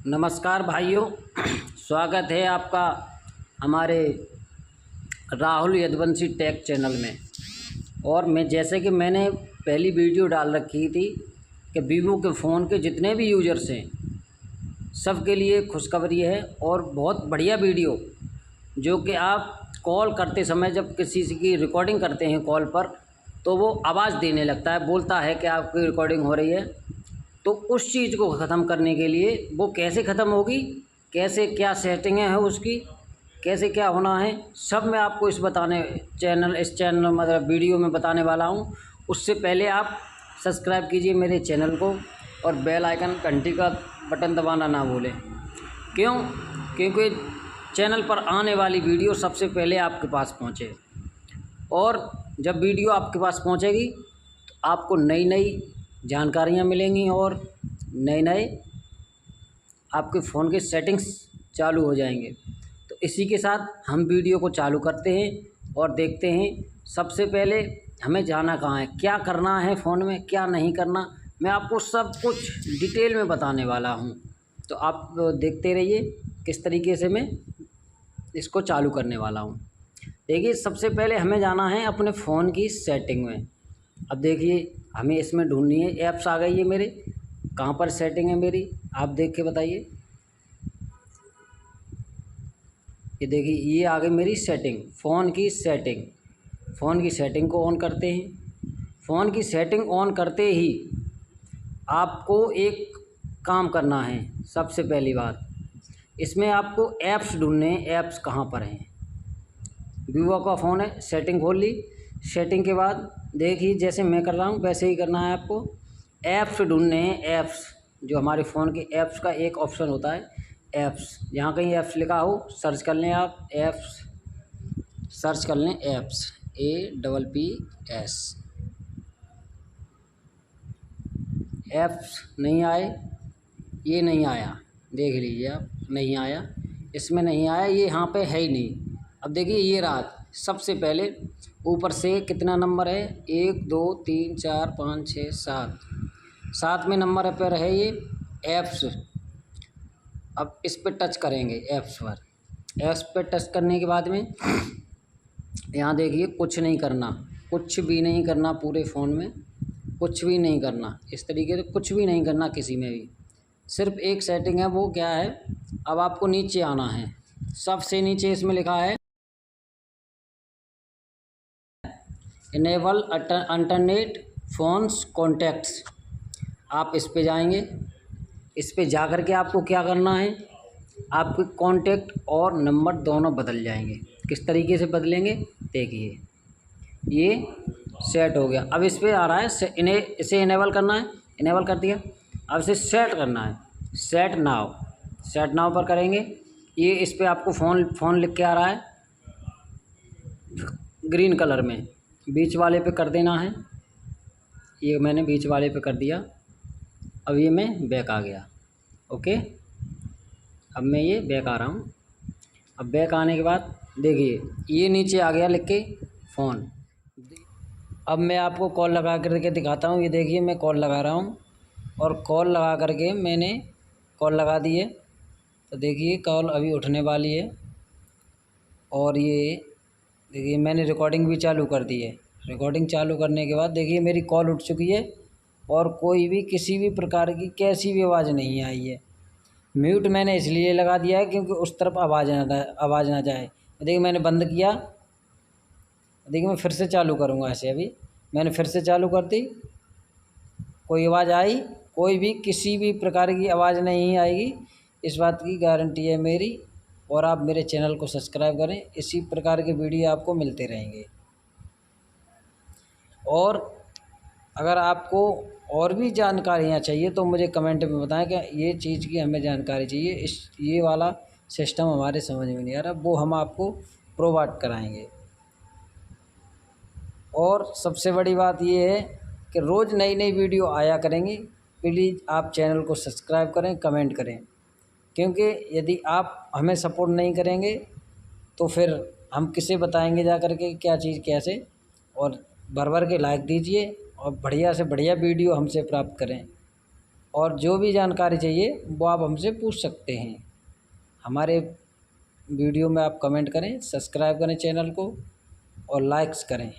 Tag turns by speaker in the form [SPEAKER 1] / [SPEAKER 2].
[SPEAKER 1] नमस्कार भाइयों, स्वागत है आपका हमारे राहुल यदुवंशी टेक चैनल में। और जैसे कि मैंने पहली वीडियो डाल रखी थी कि वीवो के फ़ोन के जितने भी यूज़र्स हैं सबके लिए खुशखबरी है और बहुत बढ़िया वीडियो, जो कि आप कॉल करते समय जब किसी की रिकॉर्डिंग करते हैं कॉल पर, तो वो आवाज़ देने लगता है, बोलता है कि आपकी रिकॉर्डिंग हो रही है। तो उस चीज़ को ख़त्म करने के लिए वो कैसे ख़त्म होगी, कैसे क्या सेटिंगें हैं उसकी, कैसे क्या होना है, सब मैं आपको इस चैनल मतलब वीडियो में बताने वाला हूँ। उससे पहले आप सब्सक्राइब कीजिए मेरे चैनल को और बेल आइकन घंटी का बटन दबाना ना भूलें। क्यों? क्योंकि चैनल पर आने वाली वीडियो सबसे पहले आपके पास पहुँचे, और जब वीडियो आपके पास पहुँचेगी तो आपको नई नई जानकारियाँ मिलेंगी और नए नए आपके फ़ोन के सेटिंग्स चालू हो जाएंगे। तो इसी के साथ हम वीडियो को चालू करते हैं और देखते हैं। सबसे पहले हमें जाना कहाँ है, क्या करना है फ़ोन में, क्या नहीं करना, मैं आपको सब कुछ डिटेल में बताने वाला हूँ। तो आप देखते रहिए किस तरीके से मैं इसको चालू करने वाला हूँ। देखिए, सबसे पहले हमें जाना है अपने फ़ोन की सेटिंग में। अब देखिए, हमें इसमें ढूंढनी है, ऐप्स आ गई है मेरे, कहाँ पर सेटिंग है मेरी, आप देख के बताइए। ये देखिए, ये आ गई मेरी सेटिंग, फ़ोन की सेटिंग। फ़ोन की सेटिंग को ऑन करते हैं। फ़ोन की सेटिंग ऑन करते ही आपको एक काम करना है। सबसे पहली बात, इसमें आपको ऐप्स ढूंढने हैं, ऐप्स कहाँ पर हैं। वीवो का फ़ोन है, सेटिंग खोल ली। सेटिंग के बाद देखिए, जैसे मैं कर रहा हूँ वैसे ही करना है आपको। ऐप्स ढूंढने हैं, ऐप्स, जो हमारे फ़ोन के ऐप्स का एक ऑप्शन होता है, ऐप्स। जहाँ कहीं ऐप्स लिखा हो सर्च कर लें आप, ऐप्स सर्च कर लें, ऐप्स, APPS। ऐप्स नहीं आए, ये नहीं आया, देख लीजिए आप, नहीं आया, इसमें नहीं आया, ये यहाँ पे है ही नहीं। अब देखिए, ये रहा। सबसे पहले ऊपर से कितना नंबर है, 1 2 3 4 5 6 7, 7वें नंबर पर है ये ऐप्स। अब इस पर टच करेंगे, ऐप्स पर। ऐप्स पर टच करने के बाद में यहाँ देखिए, कुछ नहीं करना, कुछ भी नहीं करना पूरे फ़ोन में, कुछ भी नहीं करना। इस तरीके से कुछ भी नहीं करना किसी में भी। सिर्फ एक सेटिंग है, वो क्या है, अब आपको नीचे आना है। सबसे नीचे इसमें लिखा है इनेबल अल्टरनेट फ़ोन्स कॉन्टैक्ट्स। आप इस पे जाएंगे। इस पे जा कर के आपको क्या करना है, आपके कॉन्टैक्ट और नंबर दोनों बदल जाएंगे। किस तरीके से बदलेंगे, देखिए, ये सेट हो गया। अब इस पे आ रहा है इसे इनेबल करना है, इनेबल कर दिया। अब इसे सेट करना है, सेट नाउ, सेट नाउ पर करेंगे। ये इस पे आपको फ़ोन लिख के आ रहा है ग्रीन कलर में, बीच वाले पे कर देना है। ये मैंने बीच वाले पे कर दिया। अब ये मैं बैक आ गया, ओके। अब मैं ये बैक आ रहा हूँ। अब बैक आने के बाद देखिए, ये नीचे आ गया लिख के फ़ोन। अब मैं आपको कॉल लगा करके दिखाता हूँ। ये देखिए, मैं कॉल लगा रहा हूँ और कॉल लगा करके मैंने कॉल लगा दी है। तो देखिए, कॉल अभी उठने वाली है। और ये देखिए, मैंने रिकॉर्डिंग भी चालू कर दी है। रिकॉर्डिंग चालू करने के बाद देखिए, मेरी कॉल उठ चुकी है और कोई भी किसी भी प्रकार की कैसी भी आवाज़ नहीं आई है। म्यूट मैंने इसलिए लगा दिया है क्योंकि उस तरफ आवाज़ ना जाए। देखिए, मैंने बंद किया। देखिए, मैं फिर से चालू करूँगा ऐसे। अभी मैंने फिर से चालू कर दी, कोई आवाज़ आई, कोई भी किसी भी प्रकार की आवाज़ नहीं आएगी, इस बात की गारंटी है मेरी। और आप मेरे चैनल को सब्सक्राइब करें, इसी प्रकार के वीडियो आपको मिलते रहेंगे। और अगर आपको और भी जानकारियाँ चाहिए तो मुझे कमेंट में बताएं कि ये चीज़ की हमें जानकारी चाहिए, ये वाला सिस्टम हमारे समझ में नहीं आ रहा, वो हम आपको प्रोवाइड कराएंगे। और सबसे बड़ी बात ये है कि रोज़ नई नई वीडियो आया करेंगी। प्लीज़ आप चैनल को सब्सक्राइब करें, कमेंट करें, क्योंकि यदि आप हमें सपोर्ट नहीं करेंगे तो फिर हम किसे बताएंगे जा कर के क्या चीज़ कैसे। और भर भर के लाइक दीजिए और बढ़िया से बढ़िया वीडियो हमसे प्राप्त करें। और जो भी जानकारी चाहिए वो आप हमसे पूछ सकते हैं। हमारे वीडियो में आप कमेंट करें, सब्सक्राइब करें चैनल को और लाइक्स करें।